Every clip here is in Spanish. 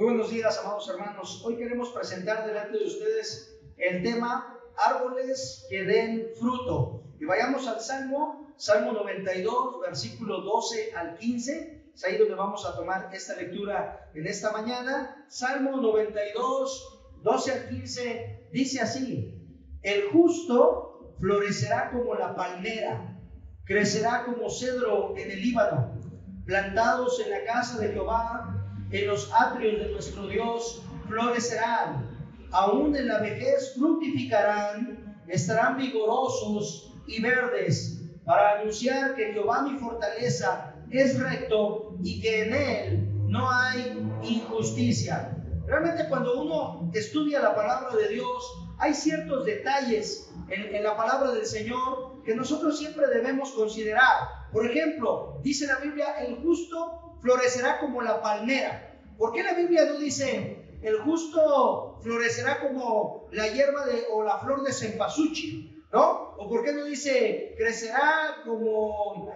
Muy buenos días, amados hermanos. Hoy queremos presentar delante de ustedes el tema árboles que den fruto. Y vayamos al Salmo 92, versículo 12 al 15. Es ahí donde vamos a tomar esta lectura en esta mañana. Salmo 92, 12 al 15, dice así: el justo florecerá como la palmera, crecerá como cedro en el Líbano, plantados en la casa de Jehová, en los atrios de nuestro Dios florecerán, aún en la vejez fructificarán, estarán vigorosos y verdes, para anunciar que Jehová mi fortaleza es recto y que en él no hay injusticia. Realmente cuando uno estudia la palabra de Dios, hay ciertos detalles en la palabra del Señor que nosotros siempre debemos considerar. Por ejemplo, dice la Biblia, el justo florecerá como la palmera. ¿Por qué la Biblia no dice el justo florecerá como la hierba o la flor de cempasúchil, ¿no? ¿O por qué no dice crecerá como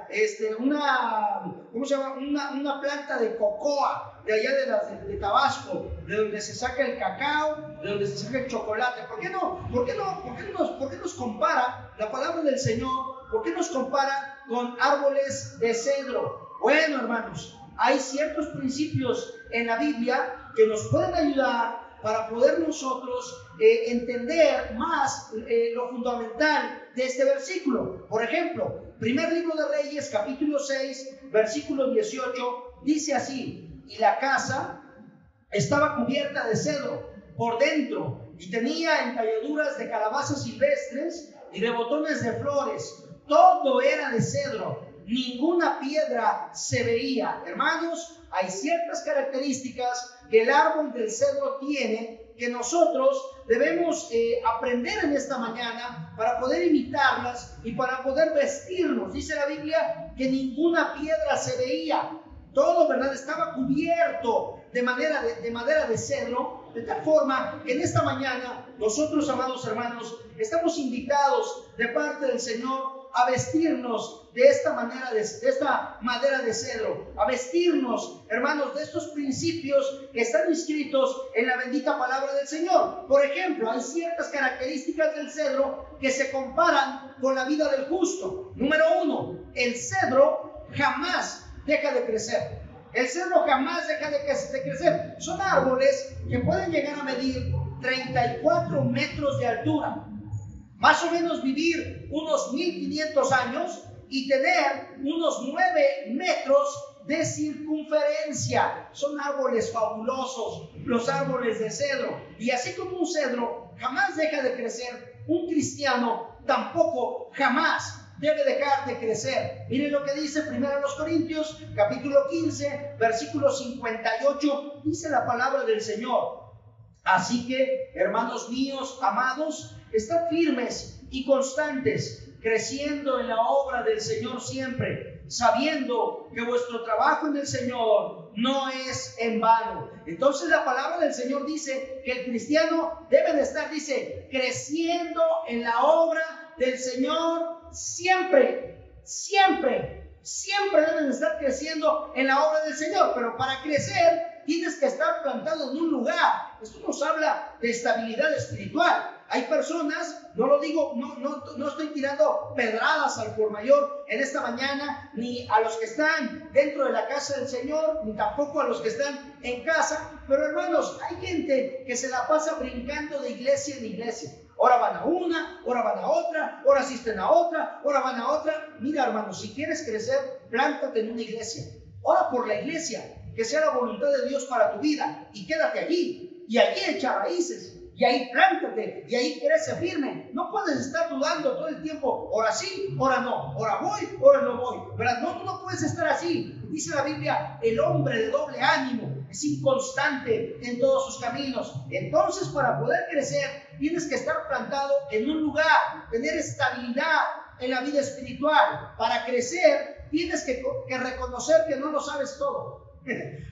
una planta de cocoa de allá de Tabasco, de donde se saca el cacao, de donde se saca el chocolate? ¿Por qué nos compara la palabra del Señor? ¿Por qué nos compara con árboles de cedro? Bueno, hermanos, hay ciertos principios en la Biblia que nos pueden ayudar para poder nosotros entender más lo fundamental de este versículo. Por ejemplo, primer libro de Reyes, capítulo 6, versículo 18, dice así: y la casa estaba cubierta de cedro por dentro y tenía entalladuras de calabazas silvestres y de botones de flores. Todo era de cedro, ninguna piedra se veía. Hermanos, hay ciertas características que el árbol del cedro tiene que nosotros debemos aprender en esta mañana para poder imitarlas y para poder vestirnos. Dice la Biblia que ninguna piedra se veía. Todo, ¿verdad?, estaba cubierto de madera de cedro, de tal forma que en esta mañana nosotros, amados hermanos, estamos invitados de parte del Señor a vestirnos de esta manera, de esta madera de cedro, a vestirnos, hermanos, de estos principios que están inscritos en la bendita palabra del Señor. Por ejemplo, hay ciertas características del cedro que se comparan con la vida del justo. Número uno, el cedro jamás deja de crecer. El cedro jamás deja de crecer. Son árboles que pueden llegar a medir 34 metros de altura, más o menos vivir unos 1500 años y tener unos 9 metros de circunferencia. Son árboles fabulosos, los árboles de cedro. Y así como un cedro jamás deja de crecer, un cristiano tampoco jamás debe dejar de crecer. Miren lo que dice 1 Corintios, capítulo 15, versículo 58, dice la palabra del Señor: así que, hermanos míos, amados, estad firmes y constantes, creciendo en la obra del Señor siempre, sabiendo que vuestro trabajo en el Señor no es en vano. Entonces la palabra del Señor dice que el cristiano debe de estar, dice, creciendo en la obra del Señor siempre, siempre, siempre deben de estar creciendo en la obra del Señor. Pero para crecer tienes que estar plantado en un lugar. Esto nos habla de estabilidad espiritual. Hay personas, no lo digo, no estoy tirando pedradas al por mayor en esta mañana, ni a los que están dentro de la casa del Señor, ni tampoco a los que están en casa. Pero hermanos, hay gente que se la pasa brincando de iglesia en iglesia. Ahora van a una, ahora van a otra, ahora asisten a otra, ahora van a otra. Mira, hermanos, si quieres crecer, plántate en una iglesia. Ora por la iglesia, que sea la voluntad de Dios para tu vida, y quédate allí, y allí echa raíces, y ahí plántate, y ahí crece firme. No puedes estar dudando todo el tiempo, ahora sí, ahora no, ahora voy, ahora no voy, ¿verdad? No puedes estar así. Dice la Biblia, el hombre de doble ánimo es inconstante en todos sus caminos. Entonces, para poder crecer, tienes que estar plantado en un lugar, tener estabilidad en la vida espiritual. Para crecer, tienes que reconocer que no lo sabes todo.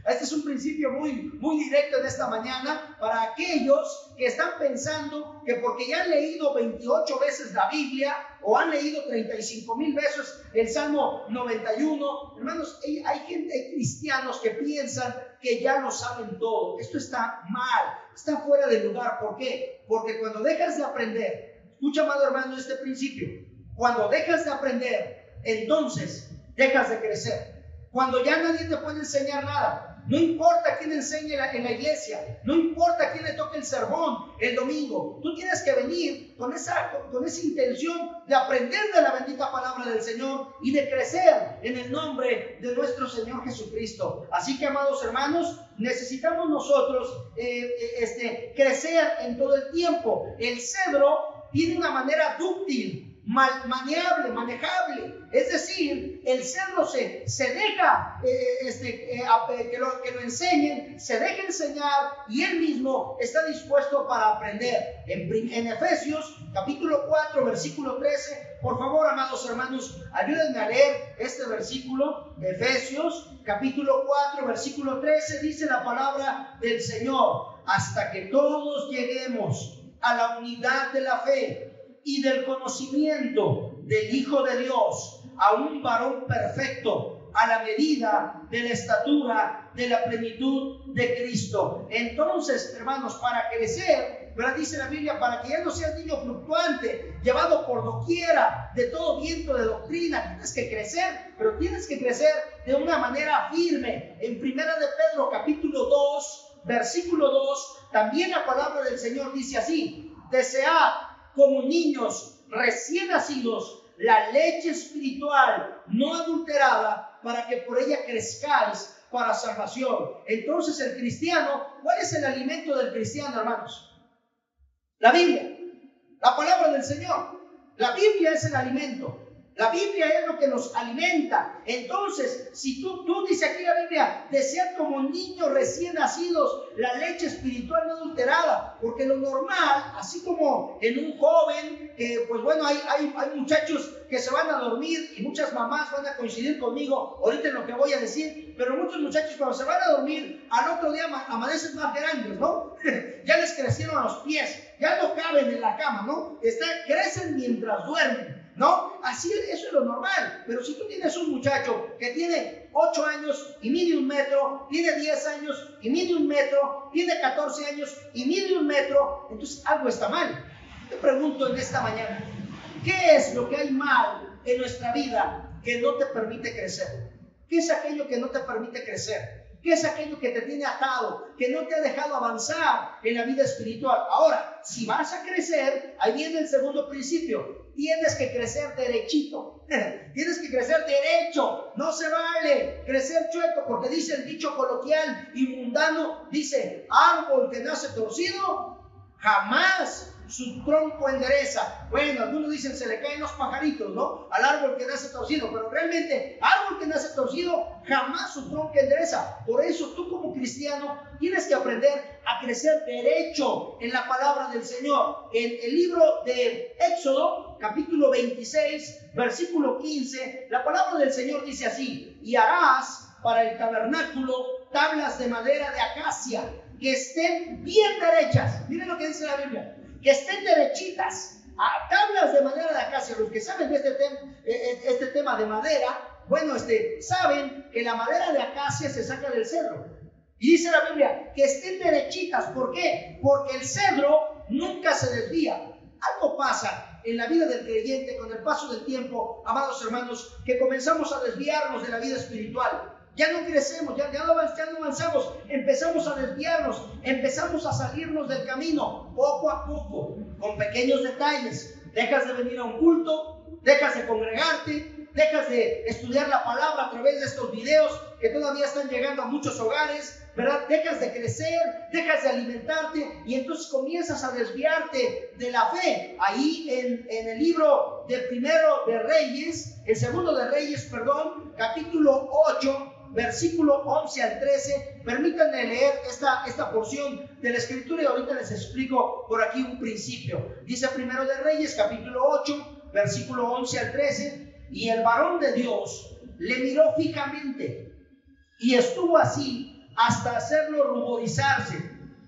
Este es un principio muy directo en esta mañana para aquellos que están pensando que porque ya han leído 28 veces la Biblia o han leído 35,000 veces el Salmo 91. Hermanos, hay cristianos que piensan que ya lo saben todo. Esto está mal, está fuera de lugar. ¿Por qué? Porque cuando dejas de aprender, escucha, amado hermano, este principio, cuando dejas de aprender, entonces dejas de crecer. Cuando ya nadie te puede enseñar nada, no importa quién enseñe en la iglesia, no importa quién le toque el sermón el domingo, tú tienes que venir con esa intención de aprender de la bendita palabra del Señor y de crecer en el nombre de nuestro Señor Jesucristo. Así que, amados hermanos, necesitamos nosotros crecer en todo el tiempo. El cedro tiene una manera dúctil, maneable, manejable. Es decir, el cedro se deja que lo enseñen, se deja enseñar y él mismo está dispuesto para aprender. En Efesios capítulo 4 versículo 13, por favor, amados hermanos, ayúdenme a leer este versículo. Efesios capítulo 4 versículo 13 dice la palabra del Señor: hasta que todos lleguemos a la unidad de la fe y del conocimiento del Hijo de Dios, a un varón perfecto, a la medida de la estatura de la plenitud de Cristo. Entonces, hermanos, para crecer, ¿verdad? Dice la Biblia, para que ya no seas niño fluctuante, llevado por doquiera de todo viento de doctrina. Tienes que crecer, pero tienes que crecer de una manera firme. En Primera de Pedro capítulo 2, versículo 2, también la palabra del Señor dice así: desead como niños recién nacidos la leche espiritual no adulterada, para que por ella crezcáis para salvación. Entonces, el cristiano, ¿cuál es el alimento del cristiano, hermanos? La Biblia, la palabra del Señor. La Biblia es el alimento. La Biblia es lo que nos alimenta. Entonces, si tú dice aquí la Biblia, desead como niños recién nacidos la leche espiritual no adulterada, porque lo normal, así como en un joven, pues bueno, hay muchachos que se van a dormir, y muchas mamás van a coincidir conmigo ahorita en lo que voy a decir, pero muchos muchachos cuando se van a dormir, al otro día amanecen más grandes, ¿no? Ya les crecieron los pies, ya no caben en la cama, ¿no? Crecen mientras duermen, ¿no? Así, eso es lo normal. Pero si tú tienes un muchacho que tiene 8 años y mide 1 metro, tiene 10 años y mide 1 metro, tiene 14 años y mide 1 metro, entonces algo está mal. Te pregunto en esta mañana, ¿qué es lo que hay mal en nuestra vida que no te permite crecer? ¿Qué es aquello que no te permite crecer? ¿Qué es aquello que te tiene atado, que no te ha dejado avanzar en la vida espiritual? Ahora, si vas a crecer, ahí viene el segundo principio. Tienes que crecer derechito. Tienes que crecer derecho. No se vale crecer chueco, porque dice el dicho coloquial y mundano, dice: árbol que nace torcido, jamás su tronco endereza. Bueno, algunos dicen se le caen los pajaritos, ¿no? Al árbol que nace torcido, pero realmente árbol que nace torcido jamás su tronco endereza. Por eso tú como cristiano tienes que aprender a crecer derecho en la palabra del Señor. En el libro de Éxodo capítulo 26 versículo 15, la palabra del Señor dice así: y harás para el tabernáculo tablas de madera de acacia que estén bien derechas. Miren lo que dice la Biblia: que estén derechitas, a tablas de madera de acacia. Los que saben de este tema de madera, bueno, saben que la madera de acacia se saca del cedro. Y dice la Biblia que estén derechitas. ¿Por qué? Porque el cedro nunca se desvía. Algo pasa en la vida del creyente con el paso del tiempo, amados hermanos, que comenzamos a desviarnos de la vida espiritual. Ya no crecemos, ya no avanzamos, empezamos a desviarnos, empezamos a salirnos del camino, poco a poco, con pequeños detalles. Dejas de venir a un culto, dejas de congregarte, dejas de estudiar la palabra a través de estos videos que todavía están llegando a muchos hogares, ¿verdad? Dejas de crecer, dejas de alimentarte y entonces comienzas a desviarte de la fe. Ahí en el libro de Segundo de Reyes, capítulo 8, versículo 11 al 13, permítanme leer esta porción de la escritura y ahorita les explico por aquí un principio. Dice Primero de Reyes, capítulo 8, versículo 11 al 13, y el varón de Dios le miró fijamente y estuvo así hasta hacerlo ruborizarse.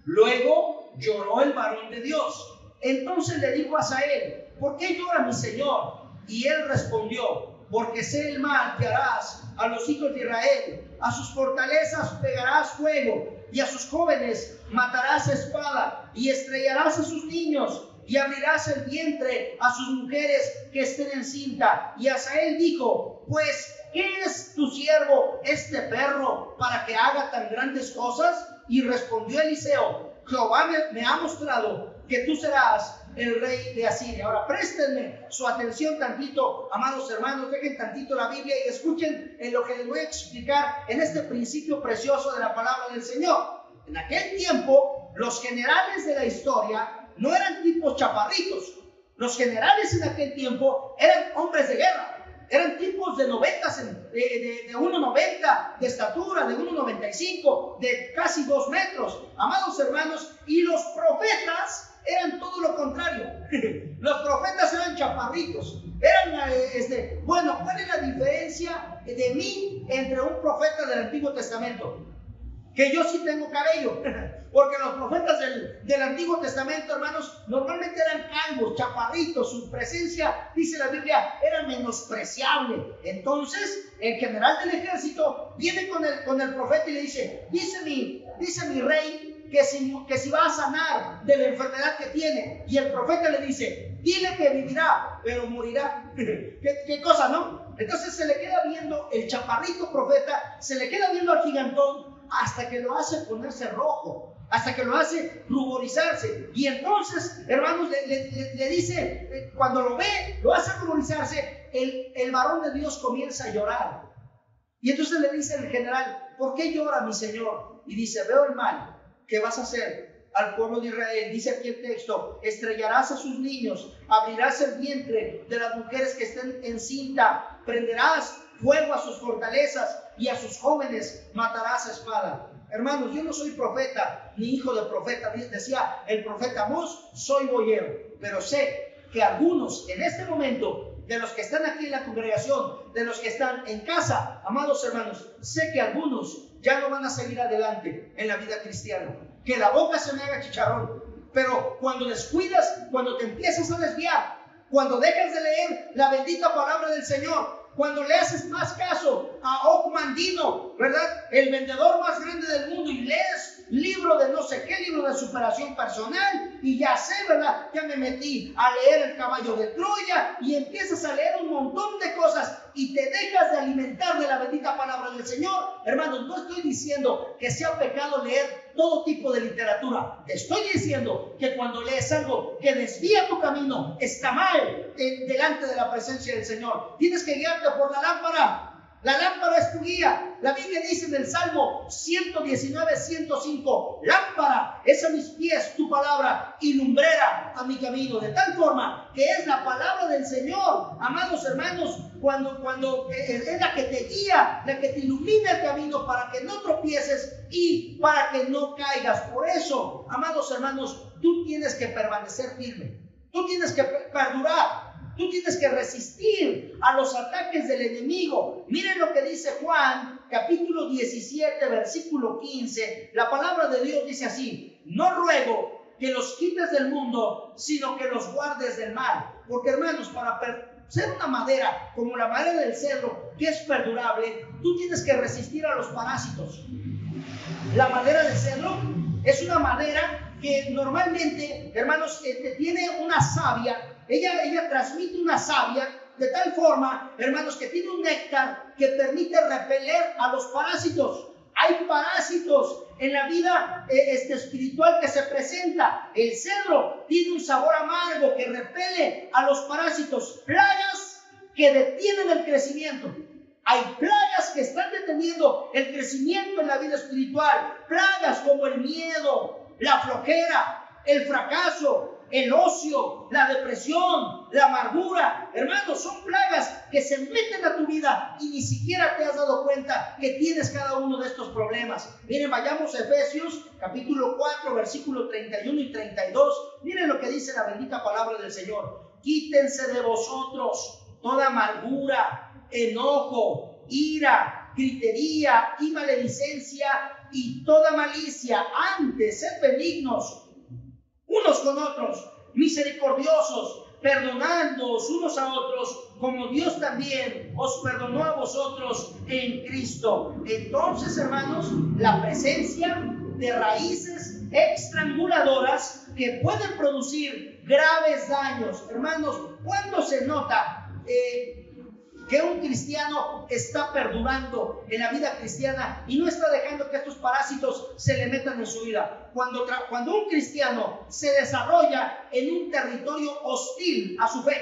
Luego lloró el varón de Dios. Entonces le dijo a Asael: ¿por qué llora mi señor? Y él respondió: porque sé el mal que harás a los hijos de Israel. A sus fortalezas pegarás fuego, y a sus jóvenes matarás a espada, y estrellarás a sus niños, y abrirás el vientre a sus mujeres que estén encinta. Y Hazael dijo: pues, ¿qué es tu siervo este perro para que haga tan grandes cosas? Y respondió Eliseo: Jehová me ha mostrado que tú serás el rey de Asiria. Ahora préstenme su atención tantito, amados hermanos, dejen tantito la Biblia y escuchen en lo que les voy a explicar en este principio precioso de la palabra del Señor. En aquel tiempo, los generales de la historia no eran tipos chaparritos. Los generales en aquel tiempo eran hombres de guerra. Eran tipos de 1,90 de estatura, de 1,95, de casi 2 metros, amados hermanos. Y los profetas eran todo lo contrario. Los profetas eran chaparritos. Bueno, ¿cuál es la diferencia de mí entre un profeta del Antiguo Testamento? Que yo sí tengo cabello, porque los profetas del Antiguo Testamento, hermanos, normalmente eran calvos, chaparritos. Su presencia, dice la Biblia, era menospreciable. Entonces el general del ejército viene con el profeta y le dice: dice mi rey que si va a sanar de la enfermedad que tiene. Y el profeta le dice: dile que vivirá, pero morirá. ¿Qué cosa, no? Entonces se le queda viendo el chaparrito profeta, se le queda viendo al gigantón, hasta que lo hace ponerse rojo, hasta que lo hace ruborizarse. Y entonces, hermanos, le dice, cuando lo ve, lo hace ruborizarse, el varón de Dios comienza a llorar. Y entonces le dice el general: ¿por qué llora mi señor? Y dice: veo el mal que vas a hacer al pueblo de Israel. Dice aquí el texto: estrellarás a sus niños, abrirás el vientre de las mujeres que estén encinta, prenderás fuego a sus fortalezas, y a sus jóvenes matarás a espada. Hermanos, yo no soy profeta ni hijo de profeta. Decía el profeta Amós: soy boyero. Pero sé que algunos en este momento, de los que están aquí en la congregación, de los que están en casa, amados hermanos, sé que algunos ya no van a seguir adelante en la vida cristiana. Que la boca se me haga chicharrón, pero cuando descuidas, cuando te empiezas a desviar, cuando dejas de leer la bendita palabra del Señor, cuando le haces más caso a Ocmandino, ¿verdad?, el vendedor más grande del mundo, y lees libro de no sé qué, libro de superación personal, y ya sé, ¿verdad?, ya me metí a leer El caballo de Troya, y empiezas a leer un montón de cosas y te dejas de alimentar de la bendita palabra del Señor. Hermanos, no estoy diciendo que sea pecado leer todo tipo de literatura. Te estoy diciendo que cuando lees algo que desvía tu camino, está mal delante de la presencia del Señor. Tienes que guiarte por la lámpara. La lámpara es tu guía. La Biblia dice en el Salmo 119, 105: lámpara es a mis pies tu palabra y lumbrera a mi camino. De tal forma que es la palabra del Señor, amados hermanos, cuando es la que te guía, la que te ilumina el camino para que no tropieces y para que no caigas. Por eso, amados hermanos, tú tienes que permanecer firme. Tú tienes que perdurar. Tú tienes que resistir a los ataques del enemigo. Miren lo que dice Juan, capítulo 17, versículo 15. La palabra de Dios dice así: no ruego que los quites del mundo, sino que los guardes del mal. Porque, hermanos, para ser una madera como la madera del cedro, que es perdurable, tú tienes que resistir a los parásitos. La madera del cedro es una madera que normalmente, hermanos, tiene una savia. Ella transmite una savia de tal forma, hermanos, que tiene un néctar que permite repeler a los parásitos. Hay parásitos en la vida espiritual que se presenta. El cedro tiene un sabor amargo que repele a los parásitos. Plagas que detienen el crecimiento. Hay plagas que están deteniendo el crecimiento en la vida espiritual. Plagas como el miedo, la flojera, el fracaso, el ocio, la depresión, la amargura. Hermanos, son plagas que se meten a tu vida y ni siquiera te has dado cuenta que tienes cada uno de estos problemas. Miren, vayamos a Efesios capítulo 4, versículos 31 y 32. Miren lo que dice la bendita palabra del Señor: quítense de vosotros toda amargura, enojo, ira, gritería y maledicencia y toda malicia. Antes, sed benignos unos con otros, misericordiosos, perdonándoos unos a otros, como Dios también os perdonó a vosotros en Cristo. Entonces, hermanos, la presencia de raíces estranguladoras que pueden producir graves daños. Hermanos, ¿cuándo se nota que un cristiano está perdurando en la vida cristiana y no está dejando que estos parásitos se le metan en su vida? Cuando un cristiano se desarrolla en un territorio hostil a su fe,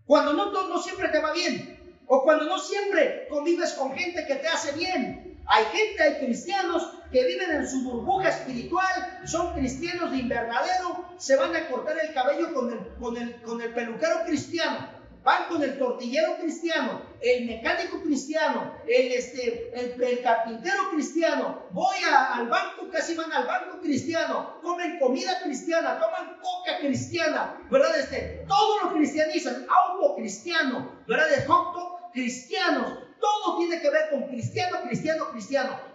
cuando no siempre te va bien, o cuando no siempre convives con gente que te hace bien. Hay cristianos que viven en su burbuja espiritual, son cristianos de invernadero, se van a cortar el cabello con el peluquero cristiano, van con el tortillero cristiano, el mecánico cristiano, el carpintero cristiano, al banco, casi van al banco cristiano, comen comida cristiana, toman coca cristiana, ¿verdad? Todo lo cristianizan, auto cristiano, ¿verdad? De hot dog cristianos, todo tiene que ver con cristiano.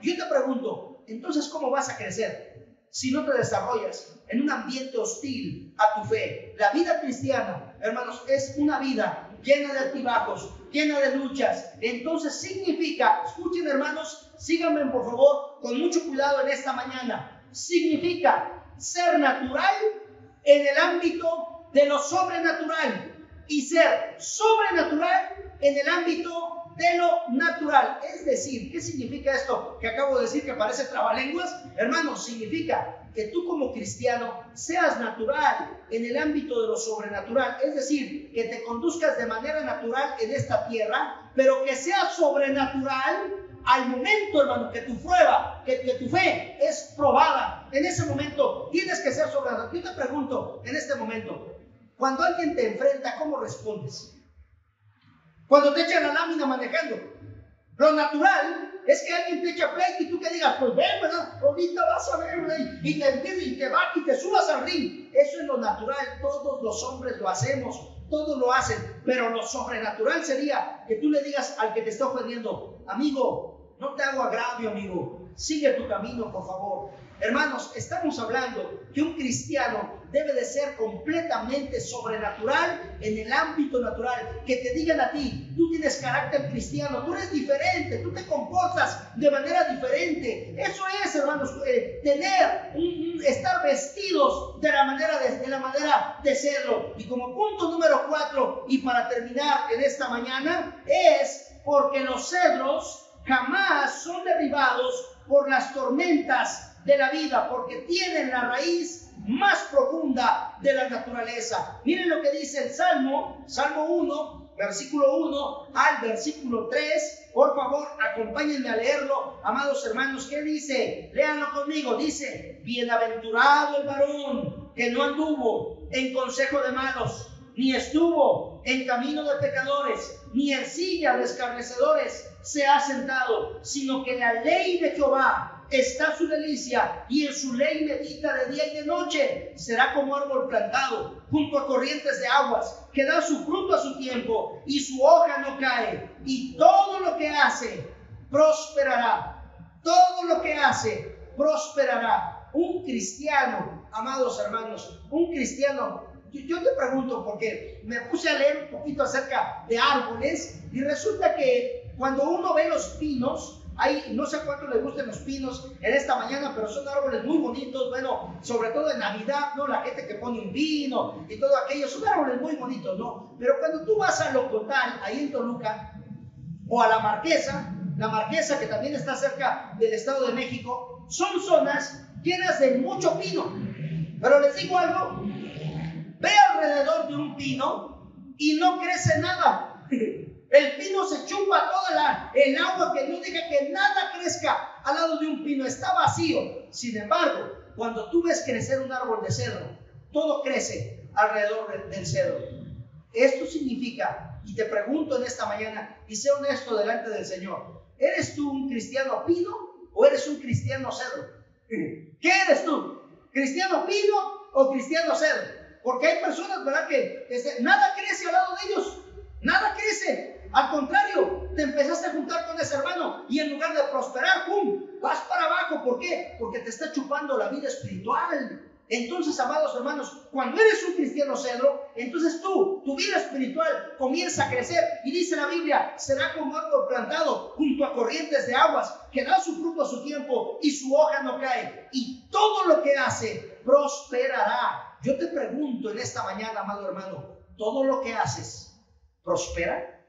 Yo te pregunto, entonces, ¿cómo vas a crecer si no te desarrollas en un ambiente hostil a tu fe? La vida cristiana, hermanos, es una vida llena de altibajos, llena de luchas. Entonces significa, escuchen hermanos, síganme por favor con mucho cuidado en esta mañana, significa ser natural en el ámbito de lo sobrenatural y ser sobrenatural en el ámbito de lo natural. Es decir, ¿qué significa esto que acabo de decir que parece trabalenguas? Hermanos, significa que tú como cristiano seas natural en el ámbito de lo sobrenatural, es decir, que te conduzcas de manera natural en esta tierra, pero que seas sobrenatural al momento, hermano, que tu prueba, que tu fe es probada. En ese momento tienes que ser sobrenatural. Yo te pregunto, en este momento, cuando alguien te enfrenta, ¿cómo respondes? Cuando te echan la lámina manejando, lo natural es que alguien te echa pleito y tú que digas, pues ven, ¿verdad? Ahorita vas a ver, ¿verdad? Y te entiendes y te bajas y te subas al ring. Eso es lo natural, todos los hombres lo hacemos, todos lo hacen, pero lo sobrenatural sería que tú le digas al que te está ofendiendo, amigo, no te hago agravio, amigo, sigue tu camino, por favor. Hermanos, estamos hablando que un cristiano debe de ser completamente sobrenatural en el ámbito natural. Que te digan a ti, tú tienes carácter cristiano, tú eres diferente, tú te comportas de manera diferente. Eso es, hermanos, estar vestidos de la manera de serlo. Y como punto número 4, y para terminar en esta mañana, es porque los cedros jamás son derribados por las tormentas de la vida, porque tienen la raíz más profunda de la naturaleza. Miren lo que dice el Salmo 1, versículo 1 al versículo 3. Por favor, acompáñenme a leerlo, amados hermanos. ¿Qué dice? Léanlo conmigo. Dice: bienaventurado el varón que no anduvo en consejo de malos, ni estuvo en camino de pecadores, ni en silla de escarnecedores se ha sentado, sino que en la ley de Jehová está su delicia, y en su ley medita de día y de noche. Será como árbol plantado junto a corrientes de aguas, que da su fruto a su tiempo, y su hoja no cae, y todo lo que hace prosperará. Todo lo que hace prosperará. Un cristiano, amados hermanos, un cristiano, yo te pregunto, porque me puse a leer un poquito acerca de árboles, y resulta que cuando uno ve los pinos, no sé cuánto les gusten los pinos en esta mañana, pero son árboles muy bonitos. Bueno, sobre todo en Navidad, ¿no? La gente que pone un vino y todo aquello, son árboles muy bonitos, ¿no? Pero cuando tú vas a Locotal, ahí en Toluca, o a La Marquesa que también está cerca del Estado de México, son zonas llenas de mucho pino. Pero les digo algo, ve alrededor de un pino y no crece nada. El pino se chupa toda el agua, que no deja que nada crezca al lado de un pino, está vacío. Sin embargo, cuando tú ves crecer un árbol de cedro, todo crece alrededor del cedro. Esto significa, y te pregunto en esta mañana, y sé honesto delante del Señor, ¿eres tú un cristiano pino o eres un cristiano cedro? ¿Qué eres tú? ¿Cristiano pino o cristiano cedro? Porque hay personas, ¿verdad?, que nada crece al lado de ellos, nada crece. Al contrario, te empezaste a juntar con ese hermano y en lugar de prosperar, ¡pum!, vas para abajo. ¿Por qué? Porque te está chupando la vida espiritual. Entonces, amados hermanos, cuando eres un cristiano cedro, entonces tu vida espiritual comienza a crecer. Y dice la Biblia, será como árbol plantado junto a corrientes de aguas, que da su fruto a su tiempo y su hoja no cae. Y todo lo que hace prosperará. Yo te pregunto en esta mañana, amado hermano, ¿todo lo que haces prospera?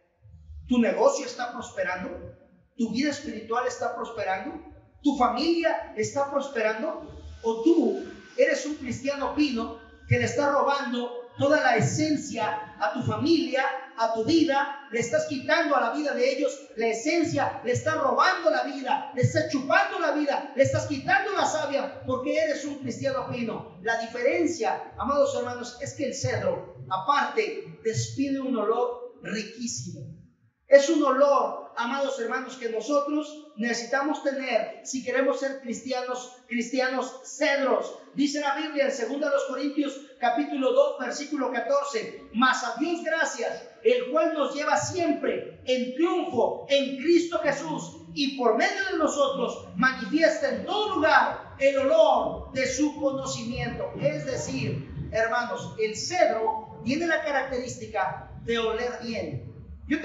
¿Tu negocio está prosperando? ¿Tu vida espiritual está prosperando? ¿Tu familia está prosperando? ¿O tú eres un cristiano pino que le está robando toda la esencia a tu familia, a tu vida? Le estás quitando a la vida de ellos la esencia, le estás robando la vida, le estás chupando la vida, le estás quitando la savia porque eres un cristiano pino. La diferencia, amados hermanos, es que el cedro, aparte, despide un olor riquísimo. Es un olor, amados hermanos, que nosotros necesitamos tener si queremos ser cristianos cedros. Dice la Biblia en 2 Corintios capítulo 2, versículo 14, mas a Dios gracias, el cual nos lleva siempre en triunfo en Cristo Jesús, y por medio de nosotros manifiesta en todo lugar el olor de su conocimiento. Es decir, hermanos, el cedro tiene la característica de oler bien. Yo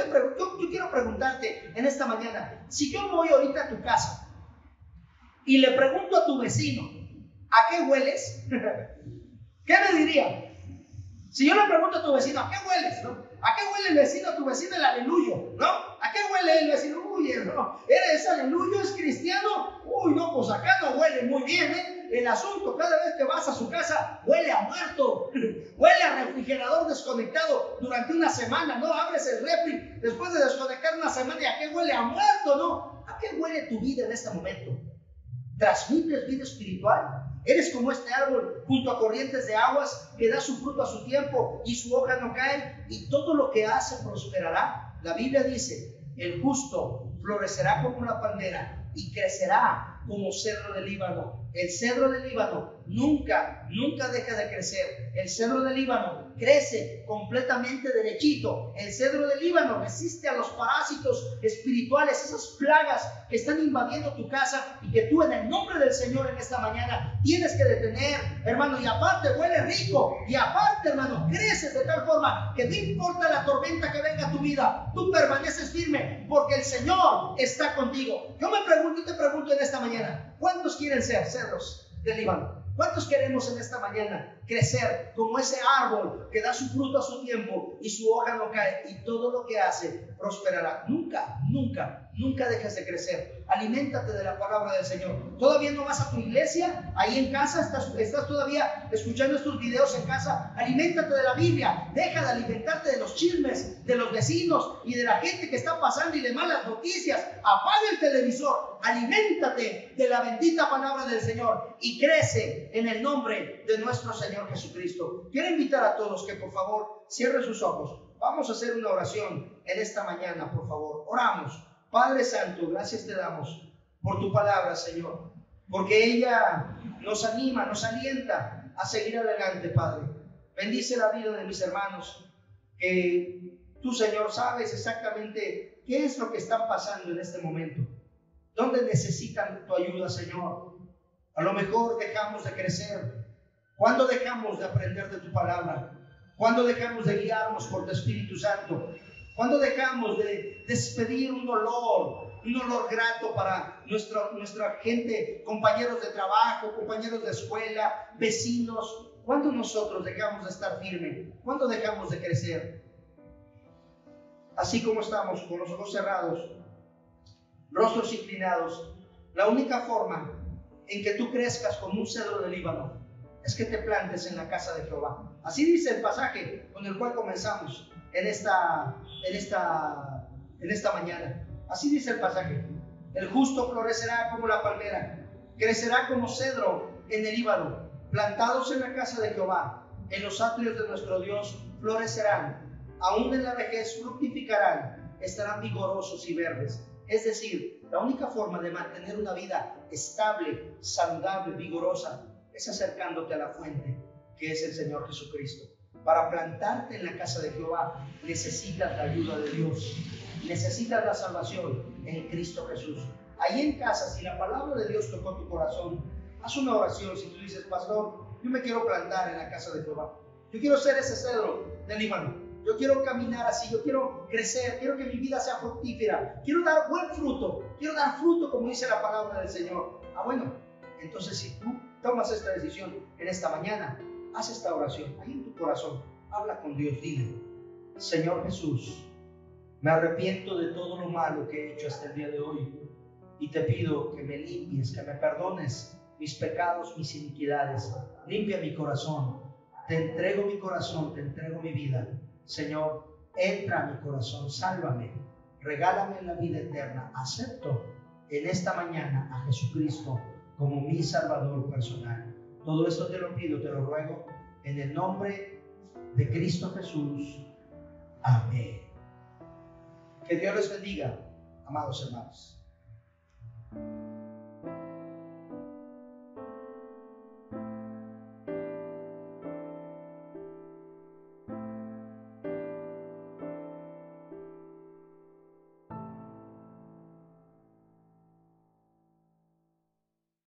quiero preguntarte en esta mañana, si yo voy ahorita a tu casa y le pregunto a tu vecino, ¿a qué hueles? ¿Qué me diría? Si yo le pregunto a tu vecino, ¿a qué hueles? ¿No? ¿A qué huele el vecino? Tu vecino, el aleluyo, ¿no? ¿A qué huele el vecino? Uy, ¿no? ¿Eres aleluyo? ¿Es cristiano? Uy, no, pues acá no huele muy bien, ¿eh? El asunto, cada vez que vas a su casa, huele a muerto, huele a refrigerador desconectado durante una semana, ¿no? Abres el refri después de desconectar una semana y ¿a qué huele? A muerto, ¿no? ¿A qué huele tu vida en este momento? ¿Transmites vida espiritual? ¿Eres como este árbol junto a corrientes de aguas que da su fruto a su tiempo y su hoja no cae? Y todo lo que hace prosperará. La Biblia dice, el justo florecerá como una palmera y crecerá como cedro del Líbano. El cedro del Líbano nunca deja de crecer. El cedro del Líbano crece completamente derechito. El cedro del Líbano resiste a los parásitos espirituales, esas plagas que están invadiendo tu casa y que tú en el nombre del Señor en esta mañana tienes que detener, hermano. Y aparte huele rico, y aparte, hermano, creces de tal forma que no importa la tormenta que venga a tu vida, tú permaneces firme porque el Señor está contigo. Yo te pregunto en esta mañana, ¿cuántos quieren ser cedros del Líbano? ¿Cuántos queremos en esta mañana crecer como ese árbol que da su fruto a su tiempo y su hoja no cae y todo lo que hace prosperará? Nunca dejes de crecer. Aliméntate de la palabra del Señor. ¿Todavía no vas a tu iglesia? Ahí en casa, estás todavía escuchando estos videos en casa. Aliméntate de la Biblia. Deja de alimentarte de los chismes, de los vecinos y de la gente que está pasando y de malas noticias. Apaga el televisor. Aliméntate de la bendita palabra del Señor y crece en el nombre de nuestro Señor Jesucristo. Quiero invitar a todos que por favor cierren sus ojos. Vamos a hacer una oración en esta mañana, por favor. Oramos. Padre Santo, gracias te damos por tu palabra, Señor, porque ella nos anima, nos alienta a seguir adelante, Padre. Bendice la vida de mis hermanos, que tú, Señor, sabes exactamente qué es lo que están pasando en este momento, dónde necesitan tu ayuda, Señor. A lo mejor dejamos de crecer. ¿Cuándo dejamos de aprender de tu palabra? ¿Cuándo dejamos de guiarnos por tu Espíritu Santo? ¿Cuándo dejamos de despedir un olor grato para nuestra gente, compañeros de trabajo, compañeros de escuela, vecinos? ¿Cuándo nosotros dejamos de estar firmes? ¿Cuándo dejamos de crecer? Así como estamos con los ojos cerrados, rostros inclinados, la única forma en que tú crezcas como un cedro del Líbano es que te plantes en la casa de Jehová. Así dice el pasaje con el cual comenzamos en esta mañana. Así dice el pasaje. El justo florecerá como la palmera, crecerá como cedro en el Líbano, plantados en la casa de Jehová, en los atrios de nuestro Dios florecerán, aún en la vejez fructificarán, estarán vigorosos y verdes. Es decir, la única forma de mantener una vida estable, saludable, vigorosa, es acercándote a la fuente, que es el Señor Jesucristo. Para plantarte en la casa de Jehová, necesitas la ayuda de Dios, necesitas la salvación en Cristo Jesús. Ahí en casa, si la palabra de Dios tocó tu corazón, haz una oración. Si tú dices, pastor, yo me quiero plantar en la casa de Jehová. Yo quiero ser ese cedro del Líbano. Yo quiero caminar así, yo quiero crecer, quiero que mi vida sea fructífera, quiero dar buen fruto, quiero dar fruto como dice la palabra del Señor. Bueno, entonces si tú tomas esta decisión en esta mañana, haz esta oración ahí en tu corazón, habla con Dios, dile: Señor Jesús, me arrepiento de todo lo malo que he hecho hasta el día de hoy y te pido que me limpies, que me perdones mis pecados, mis iniquidades. Limpia mi corazón, te entrego mi corazón, te entrego mi vida. Señor, entra a mi corazón, sálvame, regálame la vida eterna. Acepto en esta mañana a Jesucristo como mi Salvador personal. Todo esto te lo pido, te lo ruego en el nombre de Cristo Jesús. Amén. Que Dios les bendiga, amados hermanos.